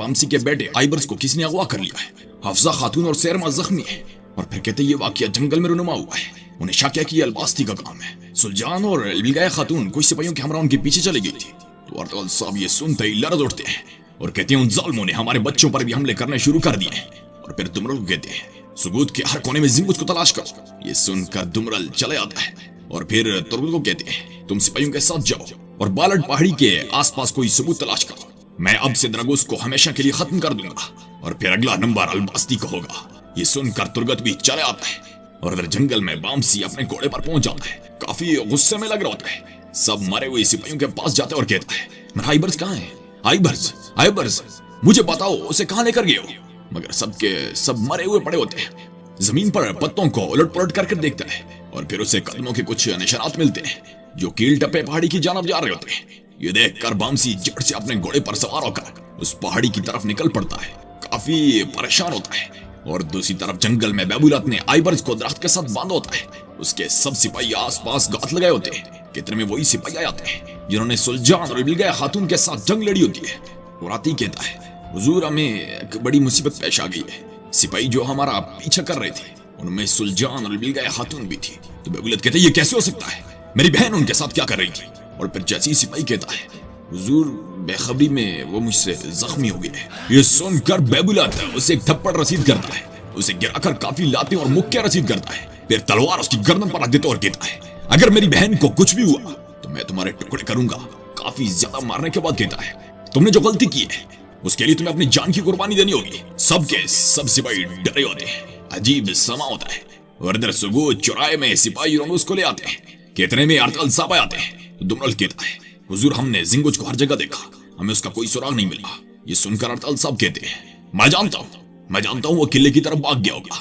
पामसी के बेटे आइबर्स को किसी ने अगवा कर लिया है। हफ्जा खातून और सैरमा जख्मी है। और फिर कहते ये वाकया जंगल में रुनुमा हुआ है। उन्हें शक है कि ये अलबास्ती का काम है। सुलजान और बिलगाया खातून कुछ सिपाहियों के हमरा उनके पीछे चली गई थी। तो अर्तगल साहब ये सुनते ही लरज़ उठते हैं और कहते हैं उन जालिमों ने हमारे बच्चों पर भी हमले करने शुरू कर दिए। और फिर दुमरल को कहते हैं सुगूत के हर कोने में जिंगुत को तलाश करो। ये सुनकर दुमरल चले आता है और फिर तुरगुल को कहते हैं तुम सिपाहियों के साथ जाओ और बालट पहाड़ी के आसपास कोई सबूत तलाश करो। मैं अब से द्रगोस को हमेशा के लिए खत्म कर दूंगा। और फिर अगला नंबर अलबास्ती का होगा। ये सुनकर तुर्गत भी चले आता है और इधर जंगल में बामसी अपने घोड़े पर पहुंच जाता है। काफी गुस्से में लग रहा होता है। सब मरे हुए सिपाहियों के पास जाते और कहता है मेरा आइबर्स कहाँ है? आइबर्स, आइबर्स, मुझे बताओ उसे कहाँ लेकर गए हो? मगर सबके सब मरे हुए पड़े होते हैं। जमीन पर पत्तों को उलट पलट करके देखता है और फिर उसे कदमों के कुछ निशानात मिलते हैं जो कील टप्पे पहाड़ी की जानब जा रहे होते हैं। ये देखकर बामसी जड़ से अपने घोड़े पर सवार होकर उस पहाड़ी की तरफ निकल पड़ता है। काफी परेशान होता है। और दूसरी तरफ जंगल में बैबुलत ने आइबर्स को दरख्त के साथ बांधा होता है। उसके सब सिपाही आसपास गात लगाए होते हैं। कितने में वही सिपाही आते हैं जिन्होंने सुलजान और बिलगाया खातून के साथ जंग लड़ी होती है। और आती कहता है हुजूर हमें एक बड़ी मुसीबत पेश आ गई है। सिपाही जो हमारा पीछा कर रहे थे उनमें सुलजान और बिलगाया खातून भी थी। तो बैबुलत कहते ये कैसे हो सकता है? मेरी बहन उनके साथ क्या कर रही थी? और फिर जैसी सिपाही कहता है हुजूर बेखबरी में वो मुझसे जख्मी हो गए। ये सुनकर बैबुलत उसे एक थप्पड़ रसीद करता है। उसे गिराकर काफी लाते और मुक्के रसीद करता है। फिर तलवार उसकी गर्दन पर रख देता और कहता है अगर मेरी बहन को कुछ भी हुआ तो मैं तुम्हारे टुकड़े करूंगा। काफी ज्यादा मारने के बाद कहता है तुमने जो गलती की है उसके लिए तुम्हें अपनी जान की कुर्बानी देनी होगी। सबके सब सिपाही डरे होते हैं। अजीब समा होता है। और इधर सुगूत चौराहे में सिपाही उसको ले आते हैं। कितने में अर्तगल साहब आते हैं। तो दुमरल कहता है हुजूर हमने जिंगुज को हर जगह देखा, हमें उसका कोई सुराग नहीं मिला। ये सुनकर अर्तगल साहब कहते हैं मैं जानता हूँ वो किले की तरफ भाग गया होगा,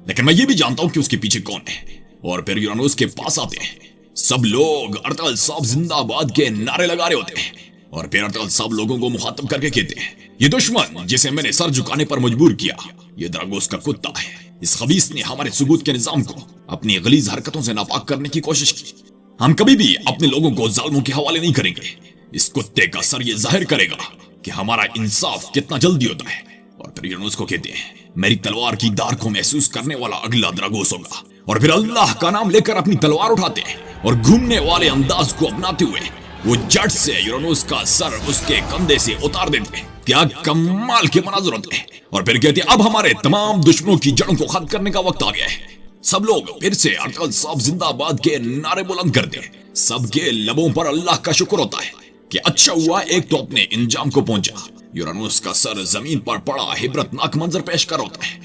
लेकिन मैं ये भी जानता हूँ कि उसके पीछे कौन है। और फिर यूरानोस के पास आते हैं। सब लोग अर्तगल साहब जिंदाबाद के नारे लगा रहे होते हैं। और फिर अर्तगल साहब लोगों को मुखातब करके कहते हैं ये दुश्मन जिसे मैंने सर झुकाने पर मजबूर किया ये द्रागोस का कुत्ता है। इस खबीस ने हमारे सुगूत के निजाम को अपनी गलीज हरकतों से नापाक करने की कोशिश की। हम कभी भी अपने लोगों को जालिमों के हवाले नहीं करेंगे। इस कुत्ते का सर ये जाहिर करेगा कि हमारा इंसाफ कितना जल्दी होता है। और फिर यूनुस को कहते हैं मेरी तलवार की धार को महसूस करने वाला अगला द्रागोस होगा। और फिर अल्लाह का नाम लेकर अपनी तलवार उठाते हैं और घूमने वाले अंदाज को अपनाते हुए वो जट से यूनुस का सर उसके कंधे से उतार देते हैं। क्या कमाल के मनाज़र होते हैं। और फिर कहते हैं अब हमारे तमाम दुश्मनों की जड़ों को खत्म करने का वक्त आ गया है। सब लोग फिर से अर्तगल साहब जिंदाबाद के नारे बुलंद करते हैं। सबके लबों पर अल्लाह का शुक्र होता है कि अच्छा हुआ एक तो अपने इंजाम को पहुंचा। यूरानोस का सर जमीन पर पड़ा हिब्रतनाक मंजर पेश कर होता है।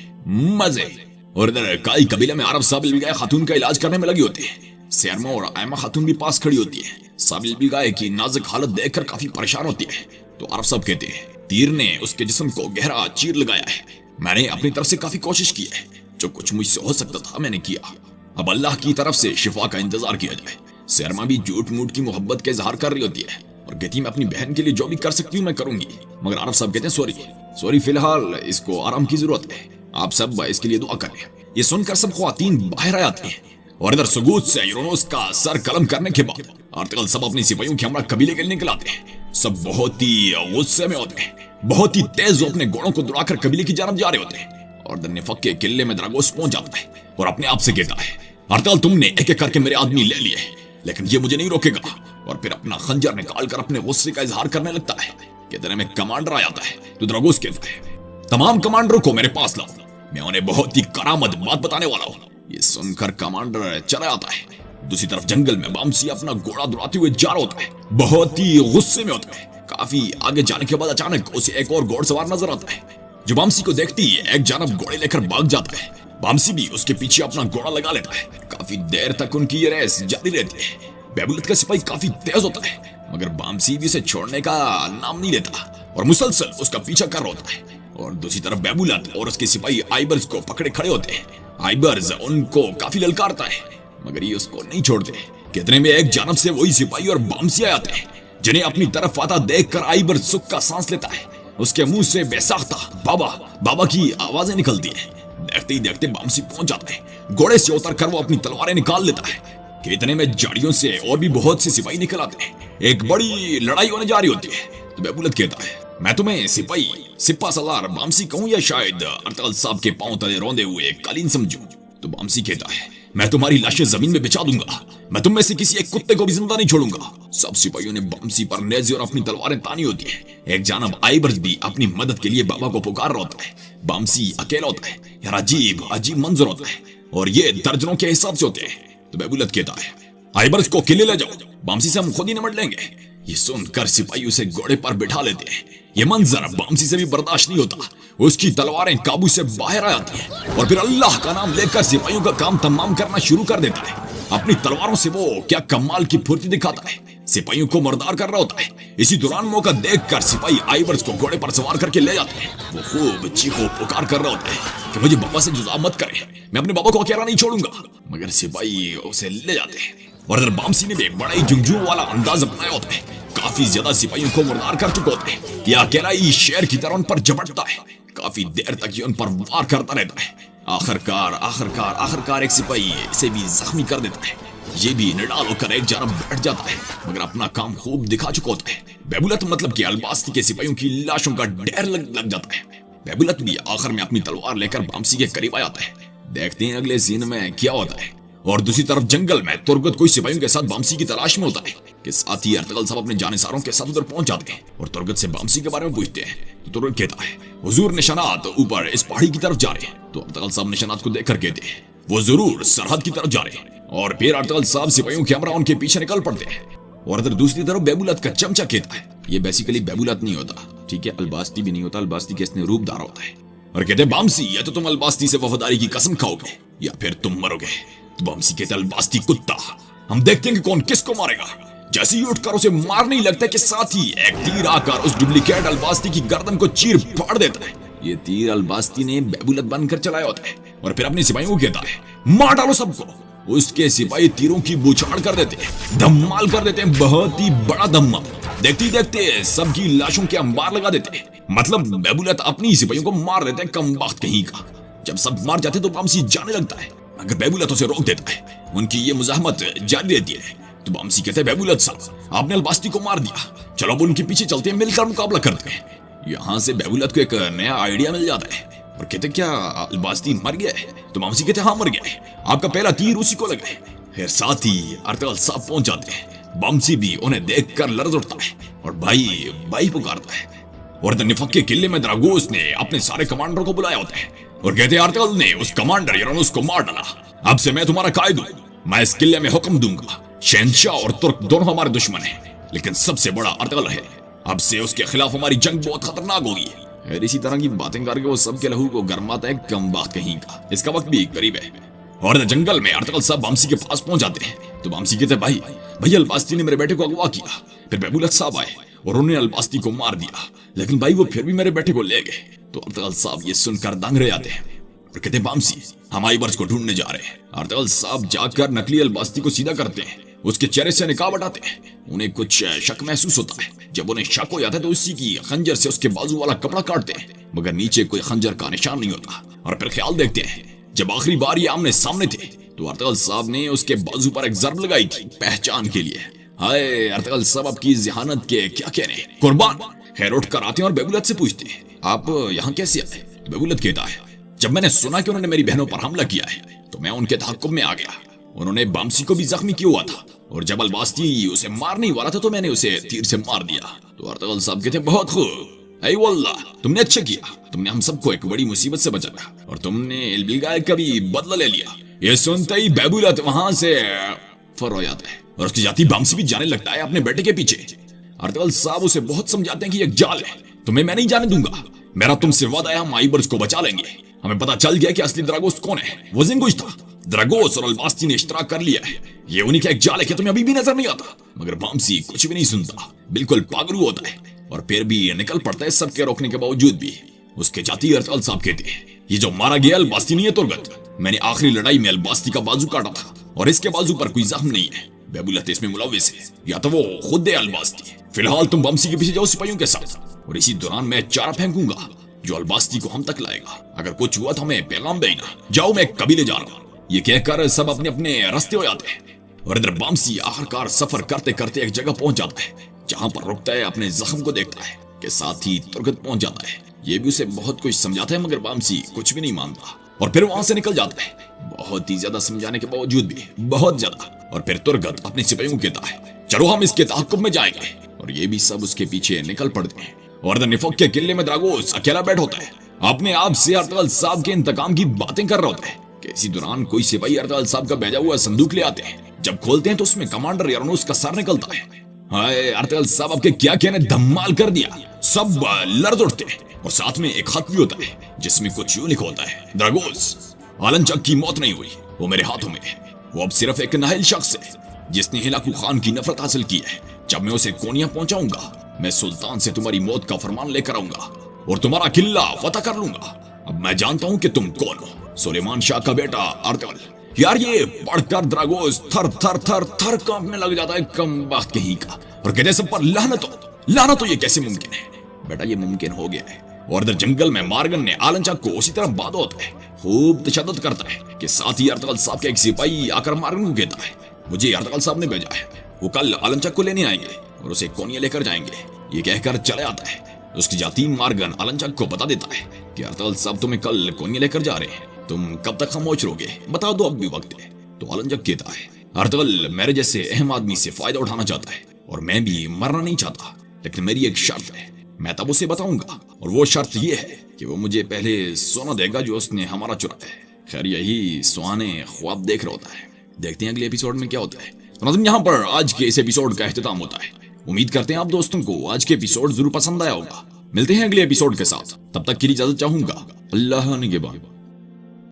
मजे। और इधर काई कबीले में अरब साबिल बिलगाय खातून का इलाज करने में लगी होती है। सैरमा और आयमा खातून भी पास खड़ी होती है। साबिल बिलगाय की नाजुक हालत देखकर काफी परेशान होती है। तो अरब साहब कहते हैं तीर ने उसके जिस्म को गहरा चीर लगाया है। मैंने अपनी तरफ से काफी कोशिश की है। जो कुछ मुझसे हो सकता था मैंने किया। अब अल्लाह की तरफ से शिफा का इंतजार किया जाए। सैरमा भी झूठ मूठ की मोहब्बत के इजहार कर रही होती है और कहती मैं अपनी बहन के लिए जो भी कर सकती हूँ मैं करूंगी। मगर अरब साहब कहते हैं सॉरी फिलहाल इसको आराम की जरूरत है। आप सब इसके लिए दुआ करें। ये सुनकर सब ख्वातीन बाहर आती हैं। और इधर सुगूत से यूनुस का सर कलम करने के बाद अर्तगल सब अपनी सिपाहियों के हमरा कबीले के लिए निकल आते हैं। सब बहुत ही गुस्से में होते हैं। बहुत ही तेज अपने घोड़ों को दौड़ाकर कबीले की जानब जा रहे होते हैं। और दन्नेफक के किले में द्रागोस पहुंच जाता है और अपने आप से कहता है अर्तगल तुमने एक एक करके मेरे आदमी ले लिए लेकिन ये मुझे नहीं रोकेगा। और फिर अपना खंजर निकाल कर अपने गुस्से का इजहार करने लगता है। कितने में कमांडर आ जाता है। तो द्रागोस कहता है तमाम कमांडरों को मेरे पास लाओ, मैं उन्हें बहुत ही करामत बात बताने वाला हूँ। ये सुनकर कमांडर चला आता है। दूसरी तरफ जंगल में बामसी अपना घोड़ा दौड़ाते हुए जा रहा होता है। बहुत ही गुस्से में होता है। काफी आगे जाने के बाद अचानक उसे एक और घोड़सवार नजर आता है जो बामसी को देखती ही एक जानब घोड़े लेकर भाग जाता है। बामसी भी उसके पीछे अपना घोड़ा लगा लेता है। काफी देर तक उनकी ये रेस जारी रहती है। बैबुलत का सिपाही काफी तेज होता है मगर बामसी भी उसे छोड़ने का नाम नहीं लेता और मुसलसल उसका पीछा कर रहा होता है। और दूसरी तरफ बैबुलत और उसके सिपाही आइबर्स को पकड़े खड़े होते हैं। आइबर्स उनको काफी ललकारता है मगर ये उसको नहीं छोड़ते। कितने में एक जानब से वही सिपाही और बामसी आते हैं जिन्हें अपनी तरफ आता देखकर आइबर्स सुख का सांस लेता है। उसके मुंह से बेसाख्ता बाबा बाबा की आवाजें निकलती है। देखते ही देखते बामसी पहुंच जाता है। घोड़े से उतर कर वो अपनी तलवारें निकाल लेता है। इतने में झाड़ियों से और भी बहुत से सिपाही निकल आते हैं। एक बड़ी लड़ाई होने जा रही होती है। तो बैबुलत कहता है मैं तुम्हें सिपाही सिपा सलार बामसी कहूं या शायद अर्तगल साहब के पांव तले रौंदे हुए कालीन समझूं? तो बामसी कहता है, मैं तुम्हारी लाशें जमीन में बिछा दूंगा, मैं तुम में से किसी एक कुत्ते को भी जिंदा नहीं छोड़ूंगा। सब सिपाहियों ने बामसी पर नेज़े और अपनी तलवारें तानी होती है। एक जानब आइबर्स भी अपनी मदद के लिए बाबा को पुकार रहा होता है। बामसी अकेला होता है। यार अजीब अजीब मंजर होता है और ये दर्जनों के हिसाब से होते हैं। तो बेबुलत कहता है, आइबर्स को किले ले जाओ, बामसी से हम खुद ही निपट लेंगे। ये सुनकर सिपाही उसे घोड़े पर बिठा लेते हैं। ये मंजर बामसी से भी बर्दाश्त नहीं होता। उसकी तलवारें काबू से बाहर आ जाती हैं और फिर अल्लाह का नाम लेकर सिपाहियों का काम तमाम करना शुरू कर देता है। अपनी तलवारों से वो क्या कमाल की फुर्ती दिखाता है, सिपाहियों को मर्दार कर रहा होता है। इसी दौरान मौका देखकर सिपाही आइबर्स को घोड़े पर सवार करके ले जाते हैं। वो खूब चीखो पुकार कर रहा होता है कि मुझे बाबा से जुदा मत करे, मैं अपने बाबा को अकेला नहीं छोड़ूंगा। मगर सिपाही उसे ले जाते हैं और इधर बामसी ने भी बड़ा ही जुंगजू वाला अंदाज अपनाया होता है। काफी ज्यादा सिपाहियों को मुर्दार कर चुका होता है। यह अकेला ही शेर की तरह उन पर झपटता है। काफी देर तक ये उन पर वार करता रहता है। आखिरकार एक सिपाही इसे भी जख्मी कर देता है। ये भी निडाल होकर एक जानब बैठ जाता है मगर अपना काम खूब दिखा चुका होता है। बेबुलत मतलब कि अलबास्ती के सिपाहियों की लाशों का ढेर लग जाता है। बेबुलत भी आखिर में अपनी तलवार लेकर बामसी के करीब आ जाता है। देखते हैं अगले सीन में क्या होता है। और दूसरी तरफ जंगल में तुर्गत कोई सिपाहियों के साथ बामसी की तलाश में होता है कि साथ ही अर्तगल साहब अपने जानिसारों के साथ उधर पहुंच जाते हैं और तुर्गत से बामसी के बारे में पूछते हैं। तो तुर्गत कहता है, हुजूर निशानात ऊपर इस पहाड़ी की तरफ जा रहे हैं। तो अर्तगल साहब निशानात को देखकर कहते हैं, वो जरूर सरहद की तरफ जा रहे हैं। और फिर अर्तगल साहब सिपाहियों के हमरा उनके पीछे निकल पड़ते हैं। और इधर दूसरी तरफ बेबुलत का चमचा कहता है, ये बेसिकली बेबुलत नहीं होता, ठीक है, अलबास्ती भी नहीं होता, अलबास्ती के इसने रूप धारा होता है। और कहते हैं, बामसी या तो तुम अलबास्ती से वफादारी की कसम खाओगे या फिर तुम मरोगे। तो बामसी कहते, अलबास्ती कुत्ता, हम देखते हैं कि कौन किसको मारेगा। जैसे ही उठकर उसे मारने ही लगता है कि साथ ही एक तीर आकर उस डुप्लीकेट अलबास्ती की गर्दन को चीर फाड़ देता है। ये तीर अलबास्ती ने बेबुलत बनकर चलाया होता है और फिर अपने सिपाहियों को कहता है, मार डालो सबको। उसके सिपाही तीरों की बौछार कर देते हैं, धमाल कर देते हैं, बहुत ही बड़ा धम्मा। देखते ही देखते सबकी लाशों के अंबार लगा देते हैं। मतलब बेबुलत अपनी सिपाहियों को मार देते हैं, कमबख्त कहीं का। जब सब मार जाते तो बामसी जाने लगता है मगर बेबुलत उसे रोक देता है। उनकी ये मुजाहमत जारी रहती है। तो बामसी कहते हैं, बेबुलत साहब आपने अलबास्ती को मार दिया, चलो अब उनके पीछे चलते हैं, मिलकर मुकाबला करते हैं। यहाँ से बेबुलत को एक नया आइडिया मिल जाता है और कहते, क्या अलबास्ती मर गया है? तो बामसी कहते, हाँ मर गया है, आपका पहला तीर उसी को लगा है। फिर साथ ही अर्तगल साहब पहुंच जाते हैं। बामसी भी उन्हें देखकर लर्ज उठता है और भाई भाई पुकारता है। और निफक के किले में द्रागोस ने अपने सारे कमांडरों को बुलाया होता है और कहते हैं, अर्तगल ने उस कमांडर यूरानुस को मार डाला, अब से मैं तुम्हारा कायद हूं, मैं इस किले में हुक्म दूंगा। शहंशाह और तुर्क दोनों हमारे दुश्मन हैं, लेकिन सबसे बड़ा अर्तगल है, अब से उसके खिलाफ हमारी जंग बहुत खतरनाक होगी। और इसी तरह की बातें करके वो सबके लहू को गरमाता है, कम बात कहीं का। इसका वक्त भी करीब है और जंगल में अर्तगल साहब बामसी के पास पहुंच जाते हैं। तो बामसी कहते, भाई अलबास्ती ने मेरे बेटे को अगवा किया। फिर बेबुलत साहब आए और उन्होंने अलबास्ती को मार दिया, लेकिन भाई वो फिर भी मेरे बेटे को ले गए। तो अर्तगल साहब ये सुनकर दंग रह जाते हैं और कहते, बामसी हम आइबर्स को ढूंढने जा रहे हैं। अर्तगल साहब जाकर नकली अलबास्ती को सीधा करते हैं, उसके चेहरे से निकाह हटाते हैं। उन्हें कुछ शक महसूस होता है। जब उन्हें शक हो जाता है तो उसी की खंजर से उसके बाजू वाला कपड़ा काटते हैं मगर नीचे कोई खंजर का निशान नहीं होता। और फिर ख्याल देखते हैं, जब आखिरी बार ये आमने सामने थे तो अर्तगल साहब ने उसके बाजू पर एक जर्ब लगाई थी पहचान के लिए। हाय अर्तगल साहब आपकी जहानत के क्या कहने कुर्बान। खैर उठकर आते हैं और बेबुलत से पूछते हैं, आप यहाँ कैसे आए? बेबुलत कहता है, जब मैंने सुना कि उन्होंने मेरी बहनों पर हमला किया है तो मैं उनके तहक्कुम में आ गया। उन्होंने बामसी को भी जख्मी किया हुआ था और जब अलबास्ती उसे मारने वाला था तो मैंने उसे तीर से मार दिया। तो अर्तगल साहब कहते हैं, बहुत खूब, ऐ वल्लाह तुमने अच्छा किया, तुमने हम सबको एक बड़ी मुसीबत से बचाया और तुमने इल्बिलगाय का भी बदला ले लिया। ये सुनते ही बेबुलत वहां से फर हो जाता है और उसकी जाति बामसी भी जाने लगता है अपने बेटे के पीछे। अर्तगल साहब उसे बहुत समझाते हैं कि एक जाल है, तुम्हें मैं नहीं जाने दूंगा, मेरा तुमसे वादा है, हम आइबर्स को बचा लेंगे। हमें पता चल गया कि असली द्रागोस कौन है, वो जिंगुश था। द्रागोस और अलबास्ती ने इश्तराक कर लिया है, ये उन्हीं का एक जाल है कि तुम्हें अभी भी नजर नहीं आता। मगर बामसी कुछ भी नहीं सुनता, बिल्कुल पागलू होता है और फिर भी निकल पड़ता है सबके रोकने के बावजूद भी। उसके जाती अर्तगल साहब कहते हैं, ये जो मारा गया अलबास्ती नहीं है तुर्गत, मैंने आखिरी लड़ाई में अलबास्ती का बाजू काटा था और इसके बाजू पर कोई जख्म नहीं है। बेबुलत इसमें मुलविस है, या तो वो खुद है अलबास्ती। फिलहाल तुम बामसी के पीछे जाओ सिपाहियों के साथ और इसी दौरान मैं चारा फेंकूंगा जो अलबास्ती को हम तक लाएगा। अगर कुछ हुआ तो हमें पैगाम देना, जाओ मैं कबीले जा रहा हूं। ये कहकर सब अपने अपने रास्ते हो जाते हैं और इधर बामसी आखिरकार सफर करते करते एक जगह पहुंच जाता है जहां पर रुकता है, अपने जख्म को देखता है के साथ ही तुर्गत पहुंच जाता है। ये भी उसे बहुत कुछ समझाता है मगर बामसी कुछ भी नहीं मानता और फिर वहां से निकल जाता है, बहुत ही ज्यादा समझाने के बावजूद भी, बहुत ज्यादा। और फिर तुर्गत अपने सिपाहियों को कहता है चलो हम इसके ताक़ुब में जाएंगे, और ये भी सब उसके पीछे निकल पड़ते हैं। और द निफक के किले में द्रागोस अकेला बैठ होता है, अपने आप से अर्तगल साहब के इंतकाम की बातें कर रहा होता है कि इसी दौरान कोई सिपाही अर्तगल साहब का भेजा हुआ संदूक ले आते हैं। जब खोलते हैं तो उसमें कमांडर यरनोस का सर निकलता है। हाय अर्तगल साहब आपके क्या कहने धमाल कर दिया, सब लर्ज उठते हैं। और साथ में एक खत भी होता है जिसमें कुछ यूं लिखा होता है, द्रागोस आलनचक की मौत नहीं हुई, वो मेरे हाथों में है। वो अब सिर्फ एक नाहिल शख्स है जिसने हिलाकू खान की नफरत हासिल की है। जब मैं उसे कोनिया पहुंचाऊंगा, मैं सुल्तान से तुम्हारी मौत का फरमान लेकर आऊंगा और तुम्हारा किला फतह कर लूंगा। अब मैं जानता हूं कि तुम कौन हो, सुलेमान शाह का बेटा अर्तगल। यार ये पढ़कर द्रागोस थर थर थर थर कांपने लग जाता है, कम बात कहीं का, और कहते सब पर लानत हो, ये कैसे मुमकिन है? बेटा ये मुमकिन हो गया है। और इधर जंगल में मार्गन ने आलनचक को उसी तरह बांधा होता है, खूब तशद्दुद करता है कि साथ ही अर्तगल साहब का एक सिपाही आकर मार्गन को कहता है मुझे अर्तगल साहब ने भेजा है, वो कल आलनचक को लेने आएंगे और उसे कोनिया लेकर जाएंगे। ये कहकर चले आता है। उसकी जाती मार्गन आलनचक को बता देता है कि अर्तगल साहब तुम्हें कल कोनिया लेकर जा रहे हैं, तुम कब तक खामोश रहोगे, बता दो अब भी वक्त है। तो आलनचक कहता है अर्तगल मेरे जैसे अहम आदमी से फायदा उठाना चाहता है और मैं भी मरना नहीं चाहता, लेकिन मेरी एक शर्त है, मैं तब उसे बताऊंगा, और वो शर्त ये है कि वो मुझे पहले सोना देगा जो उसने हमारा चुराया है। खैर यही सुहाने ख्वाब देख रहा होता है। देखते हैं अगले एपिसोड में क्या होता है। तो नाज़रीन यहाँ पर आज के इस एपिसोड का इख्तिताम होता है। उम्मीद करते हैं आप दोस्तों को आज के एपिसोड जरूर पसंद आया होगा। मिलते हैं अगले एपिसोड के साथ, तब तक के लिए इजाजत चाहूंगा। अल्लाह निगहबान।